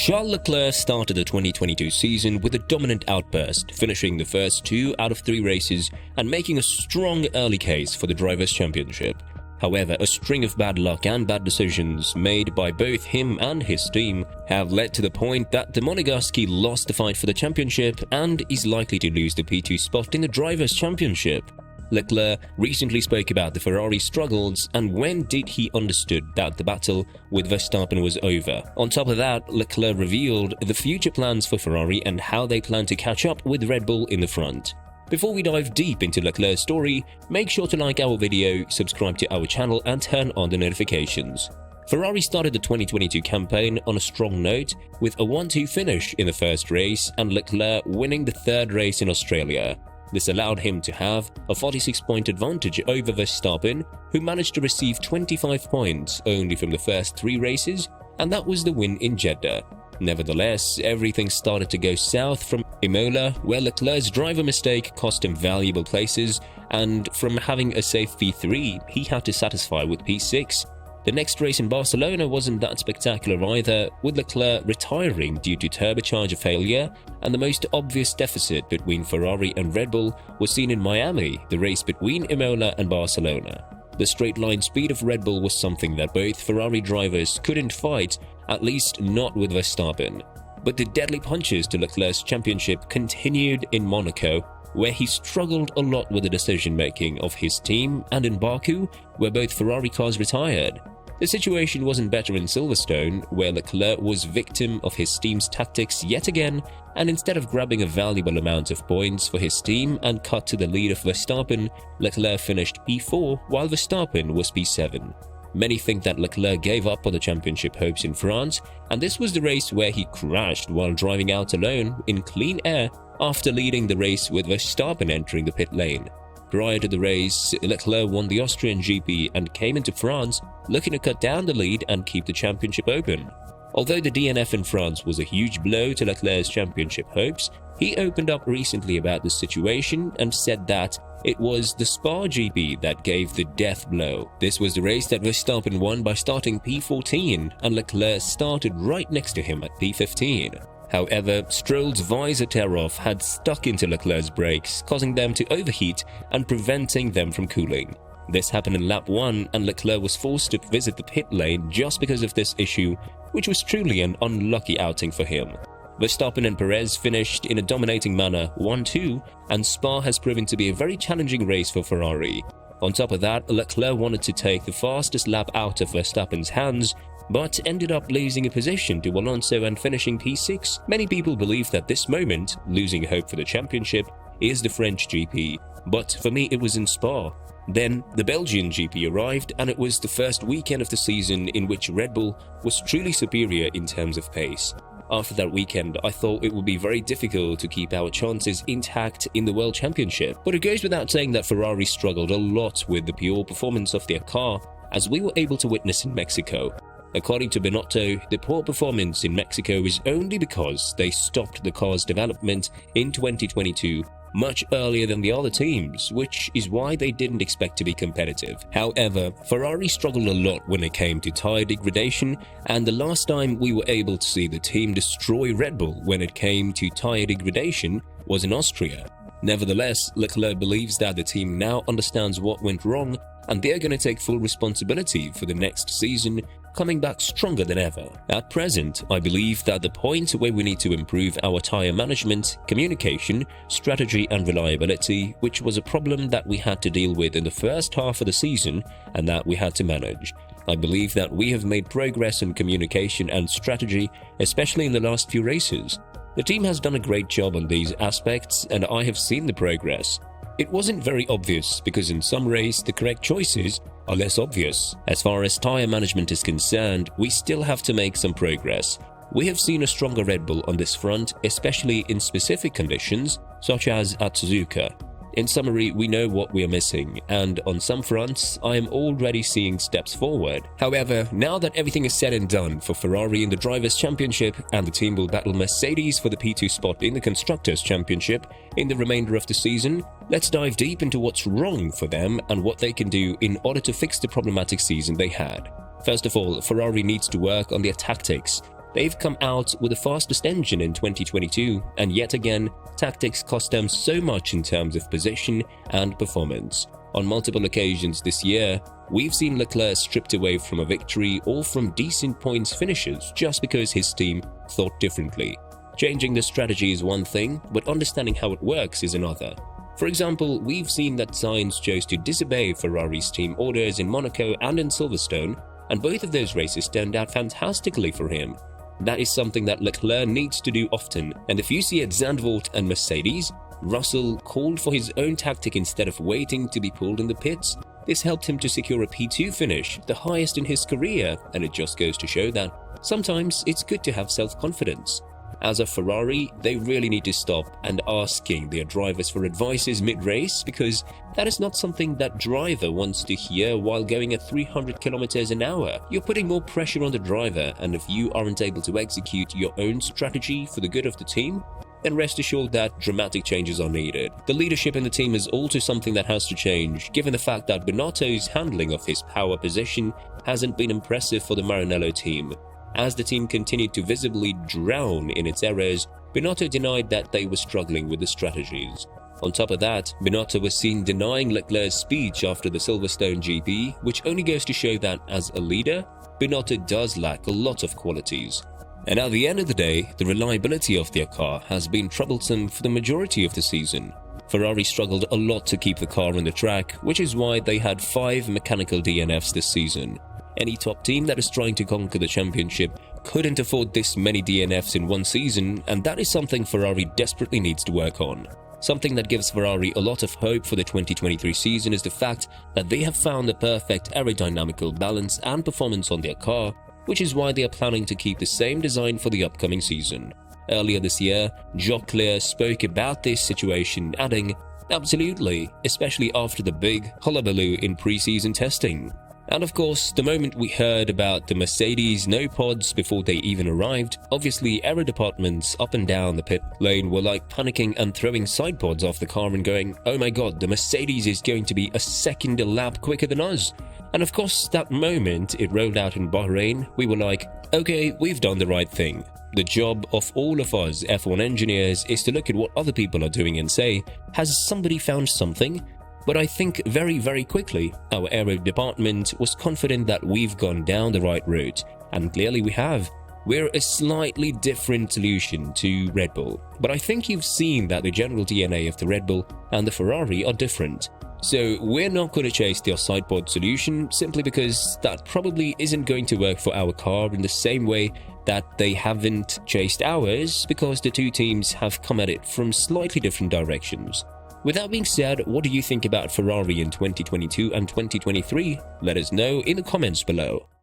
Charles Leclerc started the 2022 season with a dominant outburst, finishing the first 2 out of 3 races and making a strong early case for the Drivers' Championship. However, a string of bad luck and bad decisions made by both him and his team have led to the point that the Monegasque lost the fight for the championship and is likely to lose the P2 spot in the Drivers' Championship. Leclerc recently spoke about the Ferrari struggles and when did he understood that the battle with Verstappen was over. On top of that, Leclerc revealed the future plans for Ferrari and how they plan to catch up with Red Bull in the front. Before we dive deep into Leclerc's story, make sure to like our video, subscribe to our channel and turn on the notifications. Ferrari started the 2022 campaign on a strong note with a 1-2 finish in the first race and Leclerc winning the third race in Australia. This allowed him to have a 46-point advantage over Verstappen, who managed to receive 25 points only from the first 3 races, and that was the win in Jeddah. Nevertheless, everything started to go south from Imola, where Leclerc's driver mistake cost him valuable places, and from having a safe P3, he had to satisfy with P6. The next race in Barcelona wasn't that spectacular either, with Leclerc retiring due to turbocharger failure, and the most obvious deficit between Ferrari and Red Bull was seen in Miami, the race between Imola and Barcelona. The straight-line speed of Red Bull was something that both Ferrari drivers couldn't fight, at least not with Verstappen. But the deadly punches to Leclerc's championship continued in Monaco, where he struggled a lot with the decision-making of his team, and in Baku, where both Ferrari cars retired. The situation wasn't better in Silverstone, where Leclerc was victim of his team's tactics yet again, and instead of grabbing a valuable amount of points for his team and cut to the lead of Verstappen, Leclerc finished P4 while Verstappen was P7. Many think that Leclerc gave up on the championship hopes in France, and this was the race where he crashed while driving out alone in clean air after leading the race with Verstappen entering the pit lane. Prior to the race, Leclerc won the Austrian GP and came into France looking to cut down the lead and keep the championship open. Although the DNF in France was a huge blow to Leclerc's championship hopes, he opened up recently about the situation and said that it was the Spa GP that gave the death blow. This was the race that Verstappen won by starting P14 and Leclerc started right next to him at P15. However, Stroll's visor tear-off had stuck into Leclerc's brakes, causing them to overheat and preventing them from cooling. This happened in lap 1 and Leclerc was forced to visit the pit lane just because of this issue, which was truly an unlucky outing for him. Verstappen and Perez finished in a dominating manner 1-2, and Spa has proven to be a very challenging race for Ferrari. On top of that, Leclerc wanted to take the fastest lap out of Verstappen's hands, but ended up losing a position to Alonso and finishing P6. Many people believe that this moment, losing hope for the championship, is the French GP, but for me it was in Spa. Then the Belgian GP arrived and it was the first weekend of the season in which Red Bull was truly superior in terms of pace. After that weekend, I thought it would be very difficult to keep our chances intact in the World Championship, but it goes without saying that Ferrari struggled a lot with the pure performance of their car, as we were able to witness in Mexico. According to Binotto, the poor performance in Mexico is only because they stopped the car's development in 2022 much earlier than the other teams, which is why they didn't expect to be competitive. However, Ferrari struggled a lot when it came to tyre degradation, and the last time we were able to see the team destroy Red Bull when it came to tyre degradation was in Austria. Nevertheless, Leclerc believes that the team now understands what went wrong and they're going to take full responsibility for the next season, coming back stronger than ever. At present, I believe that the point where we need to improve our tyre management, communication, strategy and reliability, which was a problem that we had to deal with in the first half of the season and that we had to manage. I believe that we have made progress in communication and strategy, especially in the last few races. The team has done a great job on these aspects and I have seen the progress. It wasn't very obvious because in some races the correct choices are less obvious. As far as tyre management is concerned, we still have to make some progress. We have seen a stronger Red Bull on this front, especially in specific conditions, such as at Suzuka. In summary, we know what we are missing, and on some fronts, I am already seeing steps forward. However, now that everything is said and done for Ferrari in the Drivers' Championship and the team will battle Mercedes for the P2 spot in the Constructors' Championship in the remainder of the season, let's dive deep into what's wrong for them and what they can do in order to fix the problematic season they had. First of all, Ferrari needs to work on their tactics. They've come out with the fastest engine in 2022, and yet again, tactics cost them so much in terms of position and performance. On multiple occasions this year, we've seen Leclerc stripped away from a victory or from decent points finishes just because his team thought differently. Changing the strategy is one thing, but understanding how it works is another. For example, we've seen that Sainz chose to disobey Ferrari's team orders in Monaco and in Silverstone, and both of those races turned out fantastically for him. That is something that Leclerc needs to do often, and if you see at Zandvoort and Mercedes, Russell called for his own tactic instead of waiting to be pulled in the pits. This helped him to secure a P2 finish, the highest in his career, and it just goes to show that sometimes it's good to have self-confidence. As a Ferrari, they really need to stop and asking their drivers for advices mid-race, because that is not something that driver wants to hear while going at 300 kilometers an hour. You're putting more pressure on the driver, and if you aren't able to execute your own strategy for the good of the team, then rest assured that dramatic changes are needed. The leadership in the team is also something that has to change, given the fact that Binotto's handling of his power position hasn't been impressive for the Maranello team. As the team continued to visibly drown in its errors, Binotto denied that they were struggling with the strategies. On top of that, Binotto was seen denying Leclerc's speech after the Silverstone GP, which only goes to show that as a leader, Binotto does lack a lot of qualities. And at the end of the day, the reliability of their car has been troublesome for the majority of the season. Ferrari struggled a lot to keep the car on the track, which is why they had 5 mechanical DNFs this season. Any top team that is trying to conquer the championship couldn't afford this many DNFs in one season, and that is something Ferrari desperately needs to work on. Something that gives Ferrari a lot of hope for the 2023 season is the fact that they have found the perfect aerodynamical balance and performance on their car, which is why they are planning to keep the same design for the upcoming season. Earlier this year, Jacques Clear spoke about this situation, adding, "Absolutely, especially after the big hullabaloo in pre-season testing." And of course, the moment we heard about the Mercedes no pods before they even arrived, obviously aero departments up and down the pit lane were like panicking and throwing side pods off the car and going, "Oh my god, the Mercedes is going to be a second a lap quicker than us." And of course, that moment it rolled out in Bahrain, we were like, okay, we've done the right thing. The job of all of us F1 engineers is to look at what other people are doing and say, has somebody found something? But I think very quickly, our aero department was confident that we've gone down the right route, and clearly we have. We're a slightly different solution to Red Bull, but I think you've seen that the general DNA of the Red Bull and the Ferrari are different. So we're not going to chase their sidepod solution simply because that probably isn't going to work for our car in the same way that they haven't chased ours, because the two teams have come at it from slightly different directions. With that being said, what do you think about Ferrari in 2022 and 2023? Let us know in the comments below.